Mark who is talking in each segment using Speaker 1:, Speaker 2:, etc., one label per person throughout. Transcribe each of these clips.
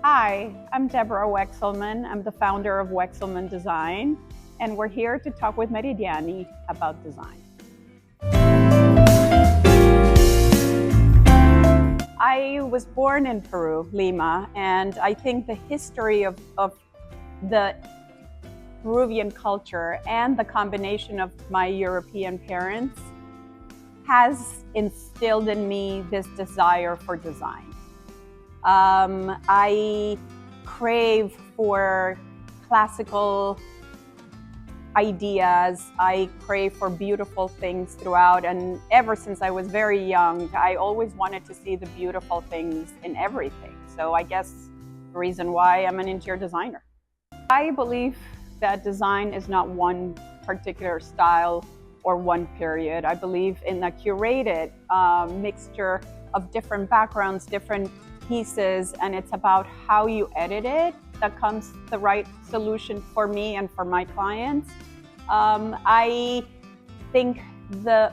Speaker 1: Hi, I'm Deborah Wecselman. I'm the founder of Wecselman Design, and we're here to talk with Meridiani about design. I was born in Peru, Lima, and I think the history of the Peruvian culture and the combination of my European parents has instilled in me this desire for design. I crave for classical ideas. I crave for beautiful things throughout. And ever since I was very young, I always wanted to see the beautiful things in everything. So I guess the reason why I'm an interior designer. I believe that design is not one particular style or one period. I believe in a curated mixture of different backgrounds, different pieces, and it's about how you edit it that comes the right solution for me and for my clients. I think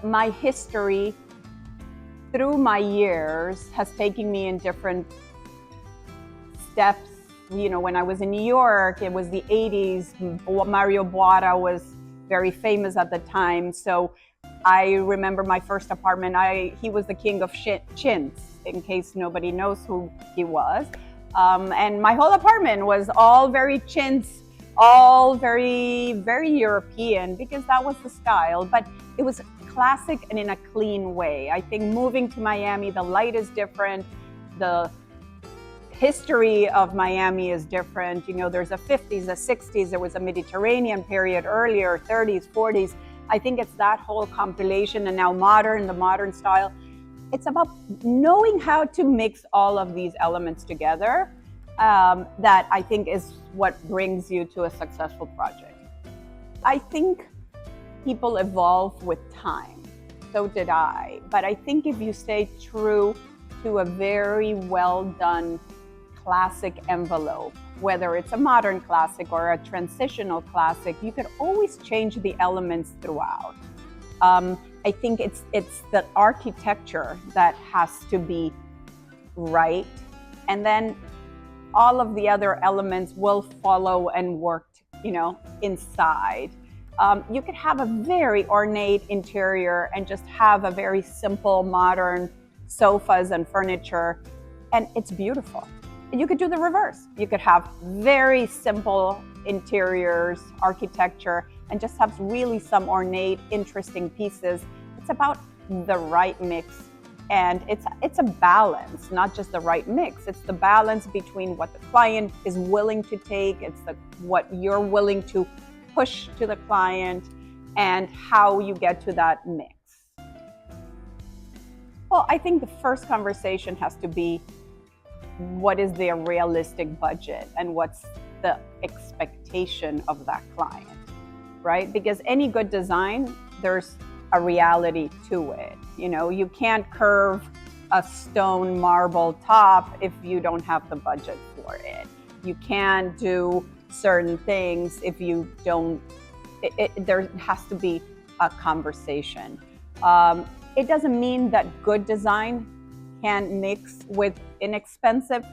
Speaker 1: my history through my years has taken me in different steps. You know, when I was in New York, it was the 80s. Mario Boara was very famous at the time. So I remember my first apartment, he was the king of chintz, in case nobody knows who he was. And my whole apartment was all very chintz, all very, very European, because that was the style, but it was classic and in a clean way. I think moving to Miami, the light is different, the history of Miami is different. You know, there's a 50s, a 60s, there was a Mediterranean period earlier, 30s, 40s. I think it's that whole compilation, and now the modern style. It's about knowing how to mix all of these elements together that I think is what brings you to a successful project. I think people evolve with time. So did I. But I think if you stay true to a very well done classic envelope, whether it's a modern classic or a transitional classic, you could always change the elements throughout. I think it's the architecture that has to be right, and then all of the other elements will follow and work, inside. You could have a very ornate interior and just have a very simple, modern sofas and furniture, and it's beautiful. You could do the reverse. You could have very simple interiors, architecture, and just have really some ornate, interesting pieces. It's about the right mix, and it's a balance, not just the right mix. It's the balance between what the client is willing to take, what you're willing to push to the client, and how you get to that mix. Well, I think the first conversation has to be, what is their realistic budget and what's the expectation of that client, right? Because any good design, there's a reality to it. You can't curve a stone marble top if you don't have the budget for it. You can't do certain things if you don't, there has to be a conversation. It doesn't mean that good design can't mix with inexpensive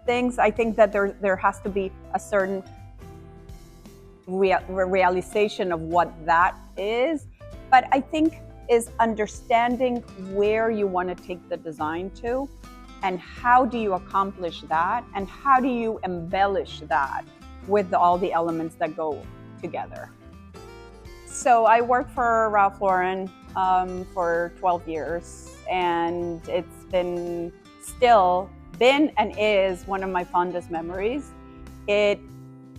Speaker 1: things. I think that there has to be a certain realization of what that is. But I think is understanding where you want to take the design to, and how do you accomplish that, and how do you embellish that with all the elements that go together. So I worked for Ralph Lauren for 12 years, and it's been and is one of my fondest memories. It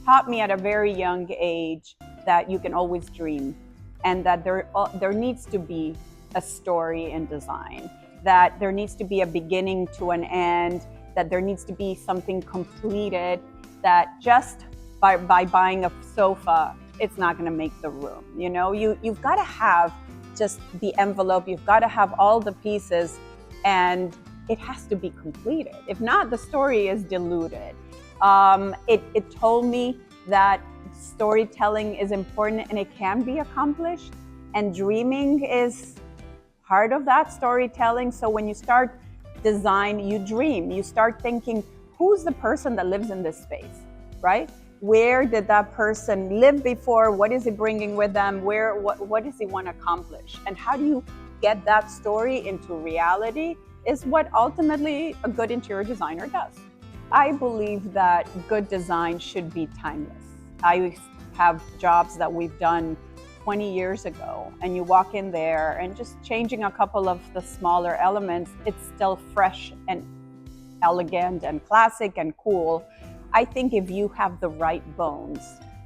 Speaker 1: taught me at a very young age that you can always dream, and that there needs to be a story in design, that there needs to be a beginning to an end, that there needs to be something completed, that just by buying a sofa, it's not going to make the room. You've got to have just the envelope, you've got to have all the pieces, and it has to be completed. If not, the story is diluted. It told me that storytelling is important and it can be accomplished, and dreaming is part of that storytelling. So when you start design, you dream, you start thinking, who's the person that lives in this space, right? Where did that person live before? What is he bringing with them? What does he want to accomplish? And how do you get that story into reality is what ultimately a good interior designer does. I believe that good design should be timeless. I have jobs that we've done 20 years ago, and you walk in there and just changing a couple of the smaller elements, it's still fresh and elegant and classic and cool. I think if you have the right bones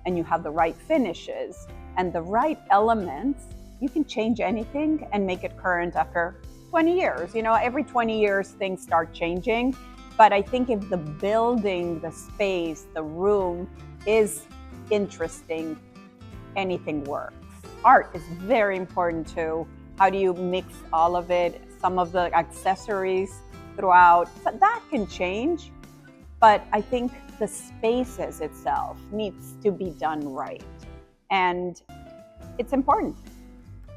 Speaker 1: and you have the right finishes and the right elements, you can change anything and make it current after 20 years. You know, every 20 years things start changing. But I think if the building, the space, the room is interesting, anything works. Art is very important too. How do you mix all of it? Some of the accessories throughout, so that can change. But I think the spaces itself needs to be done right. And it's important.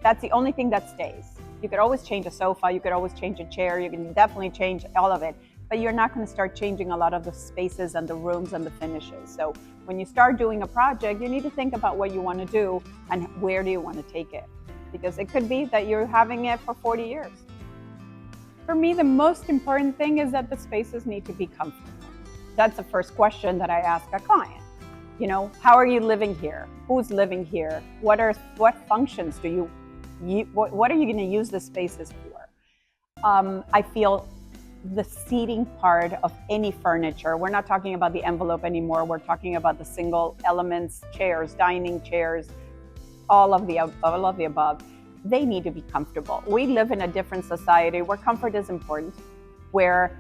Speaker 1: That's the only thing that stays. You could always change a sofa, you could always change a chair, you can definitely change all of it, but you're not going to start changing a lot of the spaces and the rooms and the finishes. So when you start doing a project, you need to think about what you want to do and where do you want to take it. Because it could be that you're having it for 40 years. For me, the most important thing is that the spaces need to be comfortable. That's the first question that I ask a client. You know, how are you living here? Who's living here? What functions do you what are you going to use the spaces for? I feel the seating part of any furniture, we're not talking about the envelope anymore. We're talking about the single elements, chairs, dining chairs, all of the above. They need to be comfortable. We live in a different society where comfort is important, where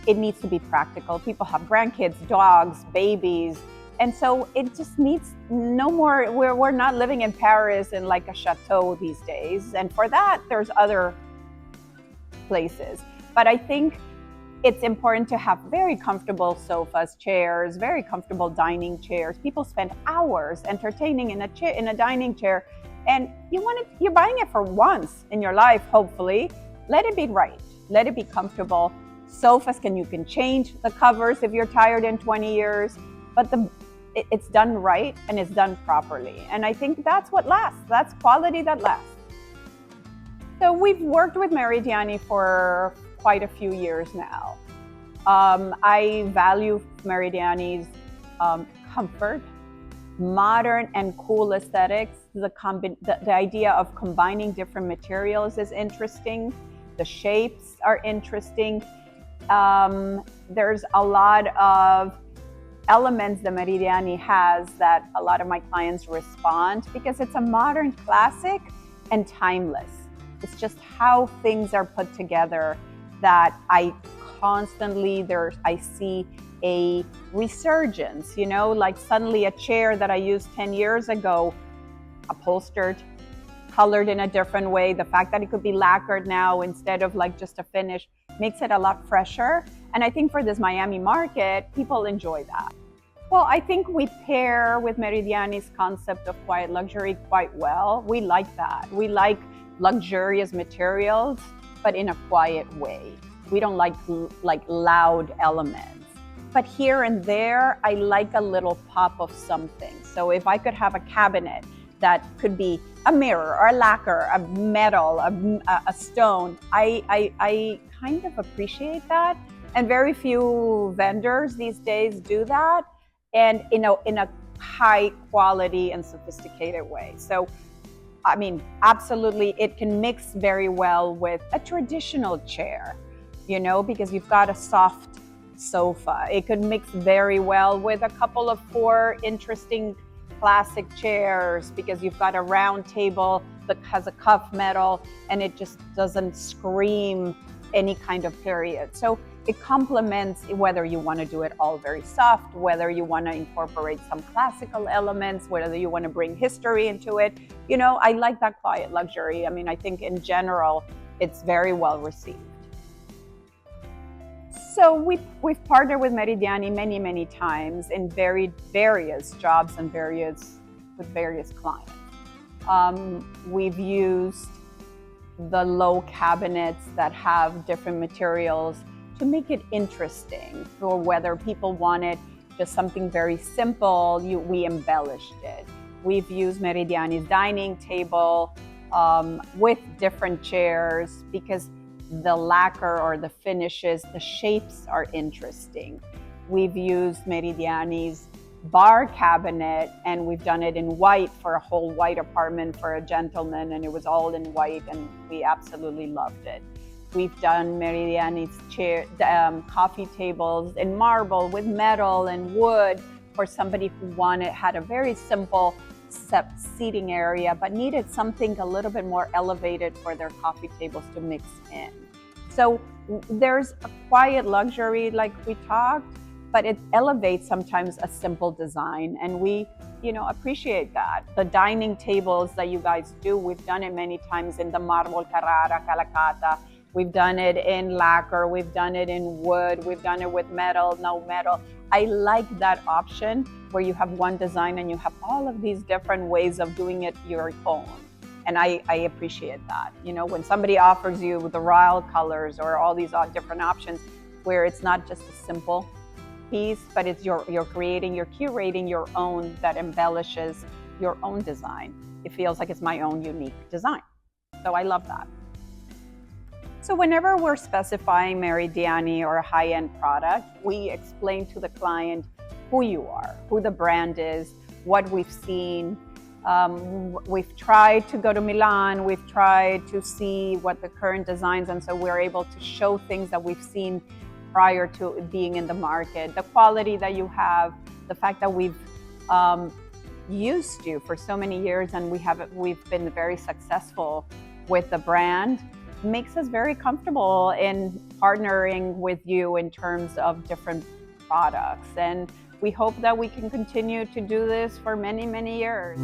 Speaker 1: it needs to be practical. People have grandkids, dogs, babies. And so it just needs no more, we're not living in Paris in like a chateau these days. And for that, there's other places. But I think it's important to have very comfortable sofas, chairs, very comfortable dining chairs. People spend hours entertaining in a dining chair, and you're buying it for once in your life, hopefully. Let it be right. Let it be comfortable. Sofas you can change the covers if you're tired in 20 years, but it's done right and it's done properly. And I think that's what lasts. That's quality that lasts. So we've worked with Meridiani for quite a few years now. I value Meridiani's comfort, modern and cool aesthetics. The idea of combining different materials is interesting. The shapes are interesting. There's a lot of elements that Meridiani has that a lot of my clients respond because it's a modern classic and timeless. It's just how things are put together that I see a resurgence, you know, like suddenly a chair that I used 10 years ago, upholstered, colored in a different way. The fact that it could be lacquered now instead of like just a finish makes it a lot fresher. And I think for this Miami market, people enjoy that. Well, I think we pair with Meridiani's concept of quiet luxury quite well. We like that. We like luxurious materials, but in a quiet way. We don't like loud elements. But here and there, I like a little pop of something. So if I could have a cabinet that could be a mirror or a lacquer, a metal, a stone, I kind of appreciate that. And very few vendors these days do that, and in a high quality and sophisticated way. So I mean, absolutely, it can mix very well with a traditional chair, you know, because you've got a soft sofa. It could mix very well with a couple of 4 interesting classic chairs because you've got a round table that has a cuff metal and it just doesn't scream any kind of period. So it complements whether you want to do it all very soft, whether you want to incorporate some classical elements, whether you want to bring history into it. You know, I like that quiet luxury. I mean, I think in general, it's very well received. So we've partnered with Meridiani many times in various jobs and with various clients. We've used the low cabinets that have different materials to make it interesting, or whether people wanted just something very simple, we embellished it. We've used Meridiani's dining table with different chairs because the lacquer or the finishes, the shapes are interesting. We've used Meridiani's bar cabinet, and we've done it in white for a whole white apartment for a gentleman, and it was all in white, and we absolutely loved it. We've done Meridiani's coffee tables in marble with metal and wood for somebody who had a very simple seating area but needed something a little bit more elevated for their coffee tables to mix in. So there's a quiet luxury like we talked, but it elevates sometimes a simple design, and we appreciate that. The dining tables that you guys do, we've done it many times in the marble Carrara, Calacata. We've done it in lacquer, we've done it in wood, we've done it with metal, no metal. I like that option where you have one design and you have all of these different ways of doing it your own. And I appreciate that. When somebody offers you the royal colors or all these different options where it's not just a simple piece, but it's you're curating your own that embellishes your own design. It feels like it's my own unique design. So I love that. So whenever we're specifying Meridiani or a high-end product, we explain to the client who you are, who the brand is, what we've seen. We've tried to go to Milan, we've tried to see what the current designs, and so we're able to show things that we've seen prior to being in the market. The quality that you have, the fact that we've used you for so many years and we've been very successful with the brand, makes us very comfortable in partnering with you in terms of different products. And we hope that we can continue to do this for many, many years.